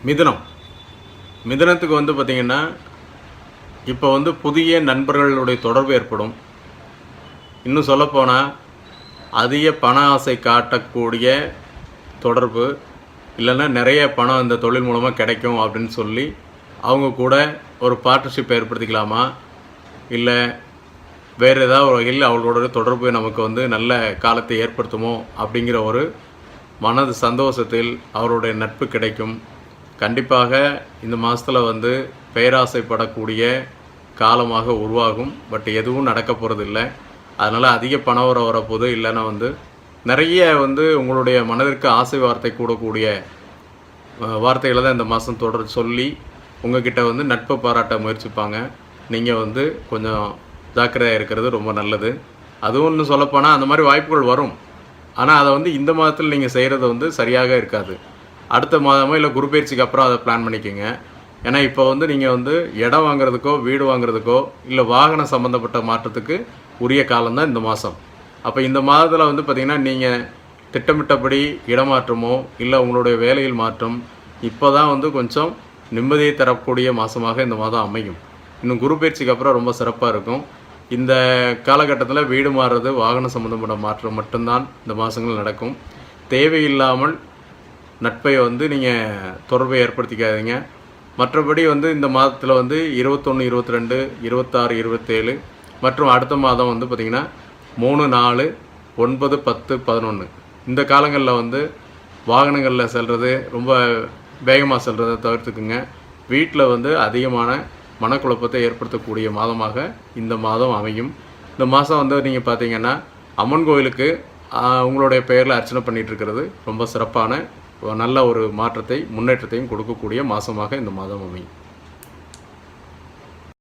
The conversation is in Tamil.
மிதுனம். மிதுனத்துக்கு வந்து பார்த்திங்கன்னா, இப்போ வந்து புதிய நண்பர்களுடைய தொடர்பு ஏற்படும். இன்னும் சொல்லப்போனால் அதிக பண ஆசை காட்டக்கூடிய தொடர்பு, இல்லைன்னா நிறைய பணம் இந்த தொழில் மூலமாக கிடைக்கும் அப்படின்னு சொல்லி அவங்க கூட ஒரு பார்ட்னர்ஷிப் ஏற்படுத்திக்கலாமா, இல்லை வேறு ஏதாவது ஒரு வகையில் அவங்களோட தொடர்பு நமக்கு வந்து நல்ல காலத்தை ஏற்படுத்துமோ அப்படிங்கிற ஒரு மனது சந்தோஷத்தில் அவருடைய நட்பு கிடைக்கும். கண்டிப்பாக இந்த மாதத்தில் வந்து பேராசைப்படக்கூடிய காலமாக உருவாகும். பட் எதுவும் நடக்க போகிறதில்ல. அதனால் அதிக பணம் வரப்போது, இல்லைன்னா வந்து நிறைய வந்து உங்களுடைய மனதிற்கு ஆசை வார்த்தை கூடக்கூடிய வார்த்தைகளை தான் இந்த மாதம் தொடர்ந்து சொல்லி உங்கள்கிட்ட வந்து நட்பை பாராட்ட முயற்சிப்பாங்க. நீங்கள் வந்து கொஞ்சம் ஜாக்கிரதையாக இருக்கிறது ரொம்ப நல்லது. அதுவும் ஒன்று சொல்லப்போனால் அந்த மாதிரி வாய்ப்புகள் வரும். ஆனால் அதை வந்து இந்த மாதத்தில் நீங்கள் செய்கிறது வந்து சரியாக இருக்காது. அடுத்த மாதமோ இல்லை குரு பயிற்சிக்கு அப்புறம் அதை பிளான் பண்ணிக்கோங்க. ஏன்னா இப்போ வந்து நீங்கள் வந்து இடம் வாங்குறதுக்கோ வீடு வாங்குறதுக்கோ இல்லை வாகனம் சம்மந்தப்பட்ட மாற்றத்துக்கு உரிய காலம்தான் இந்த மாதம். அப்போ இந்த மாதத்தில் வந்து பார்த்திங்கன்னா நீங்கள் திட்டமிட்டபடி இடமாற்றமோ இல்லை உங்களுடைய வேலையில் மாற்றம் இப்போ தான் வந்து கொஞ்சம் நிம்மதியை தரக்கூடிய மாதமாக இந்த மாதம் அமையும். இன்னும் குரு பயிற்சிக்கு அப்புறம் ரொம்ப சிறப்பாக இருக்கும். இந்த காலகட்டத்தில் வீடு மாறுறது, வாகனம் சம்மந்தப்பட்ட மாற்றம் மட்டும்தான் இந்த மாதங்கள் நடக்கும். தேவையில்லாமல் நட்பை வந்து நீங்கள் தொடர்பை ஏற்படுத்திக்காதீங்க. மற்றபடி வந்து இந்த மாதத்தில் வந்து 21, 22, 26, 27 மற்றும் அடுத்த மாதம் வந்து பார்த்திங்கன்னா 3, 4, 9, 10, 11 இந்த காலங்களில் வந்து வாகனங்களில் செல்வது ரொம்ப வேகமாக செல்றதை தவிர்த்துக்குங்க. வீட்டில் வந்து அதிகமான மனக்குழப்பத்தை ஏற்படுத்தக்கூடிய மாதமாக இந்த மாதம் அமையும். இந்த மாதம் வந்து நீங்கள் பார்த்தீங்கன்னா அம்மன் கோயிலுக்கு உங்களுடைய பெயரில் அர்ச்சனை பண்ணிகிட்ருக்கிறது ரொம்ப சிறப்பான நல்ல ஒரு மாற்றத்தை முன்னேற்றத்தையும் கொடுக்கக்கூடிய மாதமாக இந்த மாதம் அமையும்.